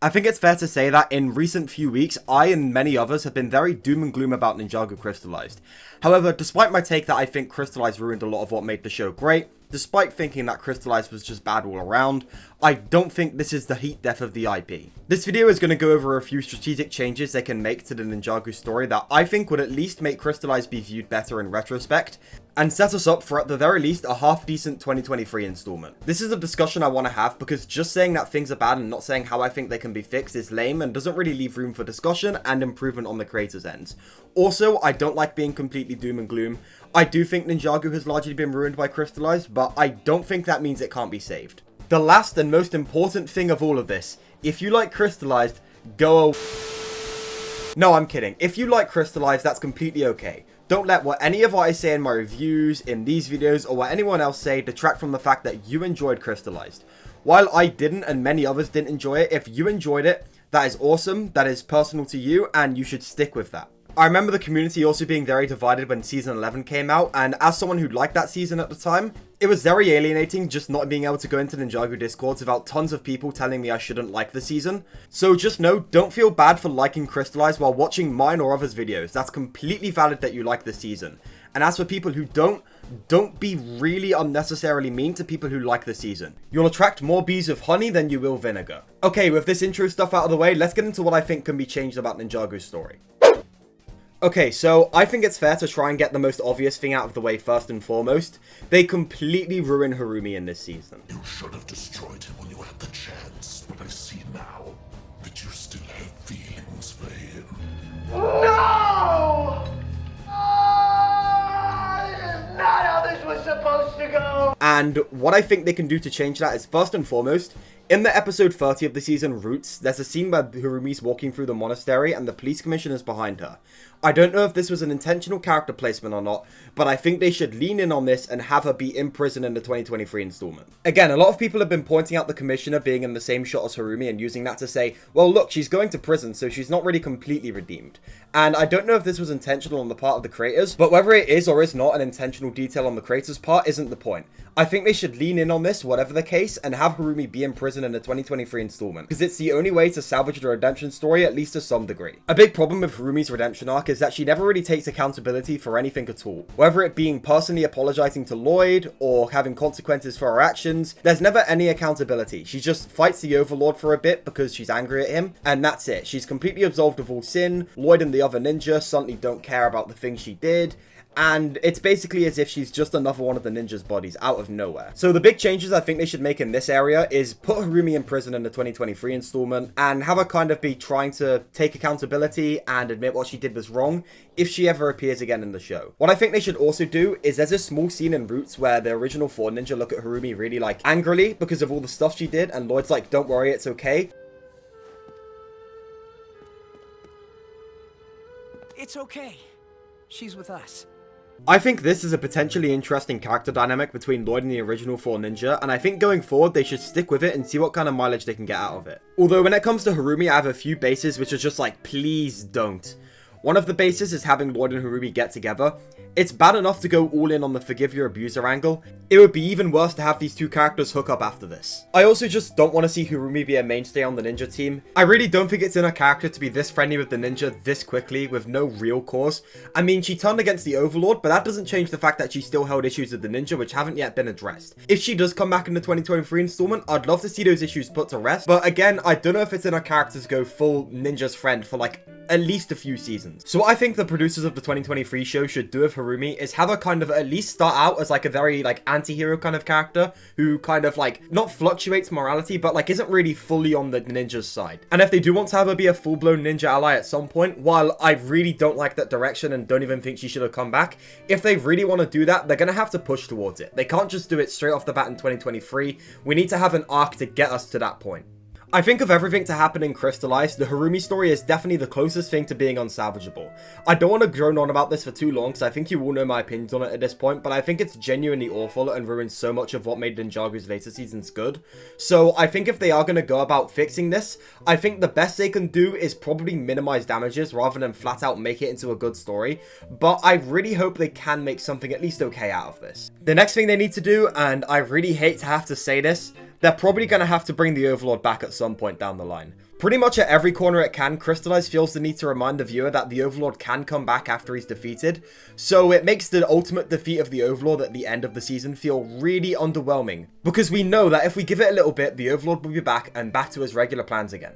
I think it's fair to say that in recent few weeks, I and many others have been very doom and gloom about Ninjago Crystalized. However, despite my take that I think Crystalized ruined a lot of what made the show great, despite thinking that Crystalized was just bad all around, I don't think this is the heat death of the IP. This video is going to go over a few strategic changes they can make to the Ninjago story that I think would at least make Crystalized be viewed better in retrospect, and set us up for at the very least a half-decent 2023 installment. This is a discussion I want to have because just saying that things are bad and not saying how I think they can be fixed is lame and doesn't really leave room for discussion and improvement on the creator's ends. Also, I don't like being completely doom and gloom. I do think Ninjago has largely been ruined by Crystalized, but I don't think that means it can't be saved. The last and most important thing of all of this, if you like Crystalized, go No, I'm kidding. If you like Crystalized, that's completely okay. Don't let what any of what I say in my reviews, in these videos, or what anyone else say detract from the fact that you enjoyed Crystalized. While I didn't and many others didn't enjoy it, if you enjoyed it, that is awesome, that is personal to you, and you should stick with that. I remember the community also being very divided when Season 11 came out, and as someone who liked that season at the time, it was very alienating just not being able to go into Ninjago Discords without tons of people telling me I shouldn't like the season. So just know, don't feel bad for liking Crystalized while watching mine or others' videos. That's completely valid that you like the season. And as for people who don't be really unnecessarily mean to people who like the season. You'll attract more bees with honey than you will vinegar. Okay, with this intro stuff out of the way, let's get into what I think can be changed about Ninjago's story. Okay, so I think it's fair to try and get the most obvious thing out of the way first and foremost. They completely ruin Harumi in this season. You should have destroyed him when you had the chance, but I see now that you still have feelings for him. No! This is not how this was supposed to go! And what I think they can do to change that is first and foremost, in the episode 30 of the season, Roots, there's a scene where Harumi's walking through the monastery and the police commissioner's behind her. I don't know if this was an intentional character placement or not, but I think they should lean in on this and have her be in prison in the 2023 installment. Again, a lot of people have been pointing out the commissioner being in the same shot as Harumi and using that to say, well look, she's going to prison, so she's not really completely redeemed. And I don't know if this was intentional on the part of the creators, but whether it is or is not an intentional detail on the creators' part isn't the point. I think they should lean in on this, whatever the case, and have Harumi be in prison in the 2023 installment, because it's the only way to salvage the redemption story, at least to some degree. A big problem with Harumi's redemption arc is that she never really takes accountability for anything at all. Whether it being personally apologizing to Lloyd, or having consequences for her actions, there's never any accountability. She just fights the Overlord for a bit because she's angry at him, and that's it. She's completely absolved of all sin. Lloyd and the other ninja suddenly don't care about the things she did, and it's basically as if she's just another one of the ninja's bodies out of nowhere. So the big changes I think they should make in this area is put Harumi in prison in the 2023 installment and have her kind of be trying to take accountability and admit what she did was wrong if she ever appears again in the show. What I think they should also do is there's a small scene in Roots where the original 4 ninja look at Harumi really like angrily because of all the stuff she did, and Lloyd's like, don't worry, it's okay. It's okay. She's with us. I think this is a potentially interesting character dynamic between Lloyd and the original 4 ninja, and I think going forward they should stick with it and see what kind of mileage they can get out of it. Although when it comes to Harumi, I have a few bases which are just like, please don't. One of the bases is having Lloyd and Harumi get together. It's bad enough to go all in on the forgive your abuser angle. It would be even worse to have these two characters hook up after this. I also just don't want to see Harumi be a mainstay on the ninja team. I really don't think it's in her character to be this friendly with the ninja this quickly with no real cause. I mean, she turned against the Overlord, but that doesn't change the fact that she still held issues with the ninja which haven't yet been addressed. If she does come back in the 2023 installment, I'd love to see those issues put to rest. But again, I don't know if it's in her character to go full ninja's friend for like at least a few seasons. So what I think the producers of the 2023 show should do with Harumi is have her kind of at least start out as like a very like anti-hero kind of character who kind of like not fluctuates morality but like isn't really fully on the ninja's side. And if they do want to have her be a full-blown ninja ally at some point, while I really don't like that direction and don't even think she should have come back, if they really want to do that, they're gonna have to push towards it. They can't just do it straight off the bat in 2023. We need to have an arc to get us to that point. I think of everything to happen in Crystalized, the Harumi story is definitely the closest thing to being unsalvageable. I don't want to drone on about this for too long because I think you all know my opinions on it at this point, but I think it's genuinely awful and ruins so much of what made Ninjago's later seasons good. So I think if they are going to go about fixing this, I think the best they can do is probably minimize damages rather than flat out make it into a good story, but I really hope they can make something at least okay out of this. The next thing they need to do, and I really hate to have to say this, they're probably going to have to bring the Overlord back at some point down the line. Pretty much at every corner it can, Crystalised feels the need to remind the viewer that the Overlord can come back after he's defeated, so it makes the ultimate defeat of the Overlord at the end of the season feel really underwhelming, because we know that if we give it a little bit, the Overlord will be back and back to his regular plans again.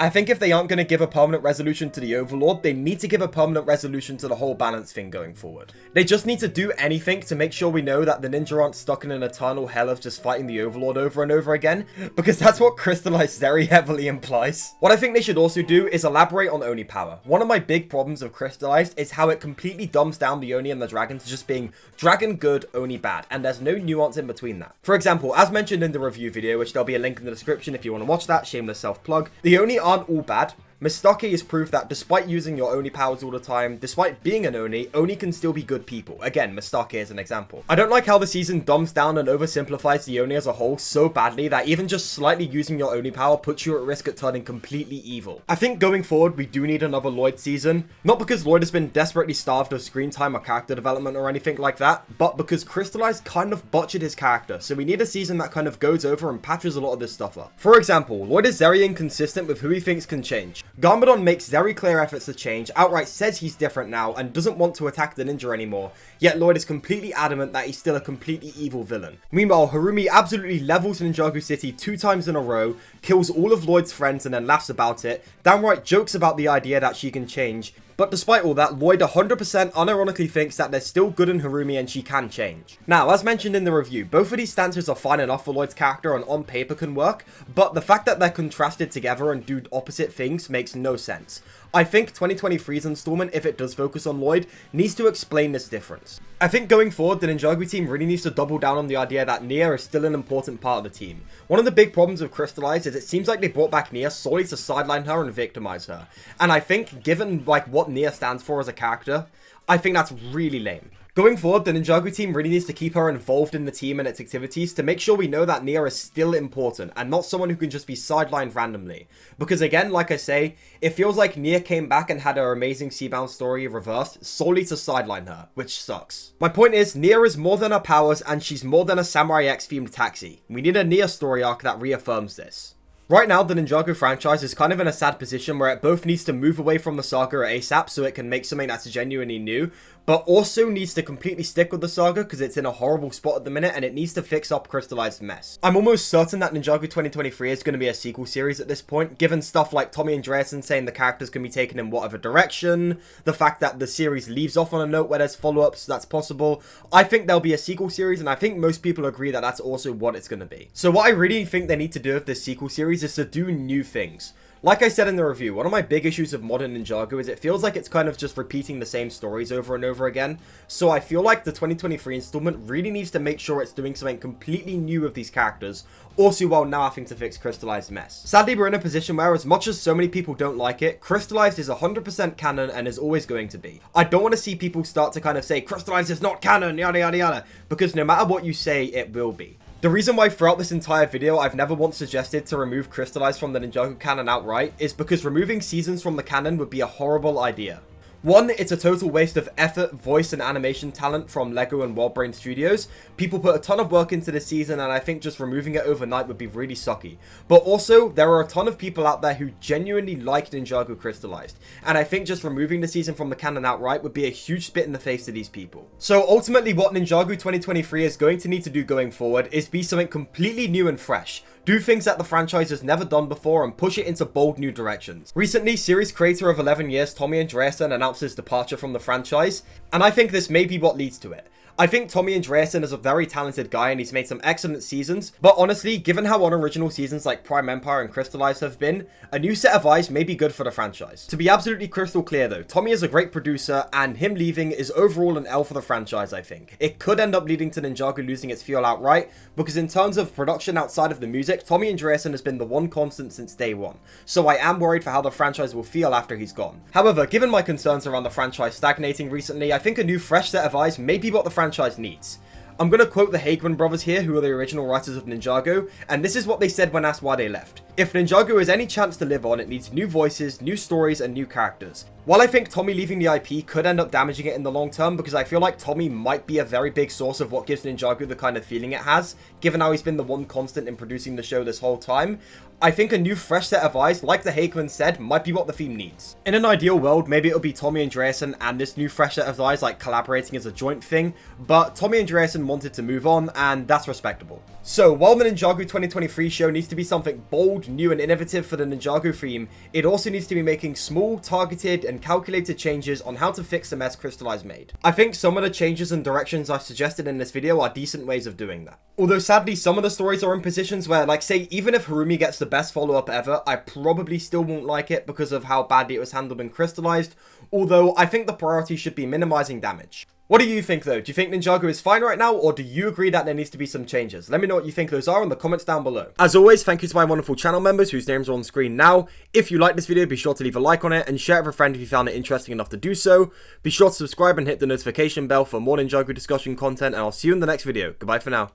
I think if they aren't going to give a permanent resolution to the Overlord, they need to give a permanent resolution to the whole balance thing going forward. They just need to do anything to make sure we know that the ninja aren't stuck in an eternal hell of just fighting the Overlord over and over again, because that's what Crystalised very heavily implies. What I think they should also do is elaborate on Oni power. One of my big problems of Crystalised is how it completely dumbs down the Oni and the Dragon to just being Dragon good, Oni bad, and there's no nuance in between that. For example, as mentioned in the review video, which there'll be a link in the description if you want to watch that, shameless self-plug, the Oni aren't all bad. Mistake is proof that despite using your Oni powers all the time, despite being an Oni can still be good people. Again, Mistake is an example. I don't like how the season dumbs down and oversimplifies the Oni as a whole so badly that even just slightly using your Oni power puts you at risk at turning completely evil. I think going forward, we do need another Lloyd season. Not because Lloyd has been desperately starved of screen time or character development or anything like that, but because Crystalised kind of butchered his character, so we need a season that kind of goes over and patches a lot of this stuff up. For example, Lloyd is very inconsistent with who he thinks can change. Garmadon makes very clear efforts to change, outright says he's different now, and doesn't want to attack the ninja anymore, yet Lloyd is completely adamant that he's still a completely evil villain. Meanwhile, Harumi absolutely levels Ninjago City 2 times in a row, kills all of Lloyd's friends and then laughs about it, downright jokes about the idea that she can change. But despite all that, Lloyd 100% unironically thinks that there's still good in Harumi and she can change. Now, as mentioned in the review, both of these stances are fine enough for Lloyd's character and on paper can work, but the fact that they're contrasted together and do opposite things makes no sense. I think 2023's installment, if it does focus on Lloyd, needs to explain this difference. I think going forward, the Ninjago team really needs to double down on the idea that Nia is still an important part of the team. One of the big problems with Crystalised is it seems like they brought back Nia solely to sideline her and victimize her. And I think, given like what Nia stands for as a character, I think that's really lame. Going forward, the Ninjago team really needs to keep her involved in the team and its activities to make sure we know that Nia is still important and not someone who can just be sidelined randomly. Because again, like I say, it feels like Nia came back and had her amazing Seabound story reversed solely to sideline her, which sucks. My point is, Nia is more than her powers and she's more than a Samurai X themed taxi. We need a Nia story arc that reaffirms this. Right now, the Ninjago franchise is kind of in a sad position where it both needs to move away from the saga ASAP so it can make something that's genuinely new, but also needs to completely stick with the saga because it's in a horrible spot at the minute and it needs to fix up Crystalised mess. I'm almost certain that Ninjago 2023 is going to be a sequel series at this point, given stuff like Tommy and Dareth saying the characters can be taken in whatever direction, the fact that the series leaves off on a note where there's follow-ups, that's possible. I think there'll be a sequel series and I think most people agree that that's also what it's going to be. So what I really think they need to do with this sequel series is to do new things. Like I said in the review, one of my big issues of modern Ninjago is it feels like it's kind of just repeating the same stories over and over again. So I feel like the 2023 installment really needs to make sure it's doing something completely new with these characters, also while now having to fix Crystalised mess. Sadly, we're in a position where as much as so many people don't like it, Crystalised is 100% canon and is always going to be. I don't want to see people start to kind of say, Crystalised is not canon, yada yada yada, because no matter what you say, it will be. The reason why throughout this entire video I've never once suggested to remove Crystalised from the Ninjago canon outright is because removing seasons from the canon would be a horrible idea. One, it's a total waste of effort, voice, and animation talent from LEGO and WorldBrain Studios. People put a ton of work into this season, and I think just removing it overnight would be really sucky. But also, there are a ton of people out there who genuinely like Ninjago Crystalized, and I think just removing the season from the canon outright would be a huge spit in the face to these people. So ultimately, what Ninjago 2023 is going to need to do going forward is be something completely new and fresh. Do things that the franchise has never done before and push it into bold new directions. Recently, series creator of 11 years Tommy and Dareth announced his departure from the franchise, and I think this may be what leads to it. I think Tommy and Dareth is a very talented guy and he's made some excellent seasons, but honestly, given how unoriginal seasons like Prime Empire and Crystalised have been, a new set of eyes may be good for the franchise. To be absolutely crystal clear though, Tommy is a great producer and him leaving is overall an L for the franchise, I think. It could end up leading to Ninjago losing its feel outright, because in terms of production outside of the music, Tommy and Dareth has been the one constant since day one, so I am worried for how the franchise will feel after he's gone. However, given my concerns around the franchise stagnating recently, I think a new fresh set of eyes may be what the franchise needs. I'm going to quote the Hageman brothers here, who are the original writers of Ninjago, and this is what they said when asked why they left. If Ninjago has any chance to live on, it needs new voices, new stories, and new characters. While I think Tommy leaving the IP could end up damaging it in the long term, because I feel like Tommy might be a very big source of what gives Ninjago the kind of feeling it has, given how he's been the one constant in producing the show this whole time, I think a new fresh set of eyes, like the Hagelin said, might be what the theme needs. In an ideal world, maybe it'll be Tommy and Dreyerson and this new fresh set of eyes like collaborating as a joint thing, but Tommy and Dreyerson wanted to move on, and that's respectable. So, while the Ninjago 2023 show needs to be something bold, new, and innovative for the Ninjago theme, it also needs to be making small, targeted, and calculated changes on how to fix the mess Crystalised made. I think some of the changes and directions I've suggested in this video are decent ways of doing that. Although sadly, some of the stories are in positions where, like say, even if Harumi gets the best follow-up ever, I probably still won't like it because of how badly it was handled and Crystalised, although I think the priority should be minimizing damage. What do you think though? Do you think Ninjago is fine right now, or do you agree that there needs to be some changes? Let me know what you think those are in the comments down below. As always, thank you to my wonderful channel members whose names are on screen now. If you like this video, be sure to leave a like on it and share it with a friend if you found it interesting enough to do so. Be sure to subscribe and hit the notification bell for more Ninjago discussion content, and I'll see you in the next video. Goodbye for now.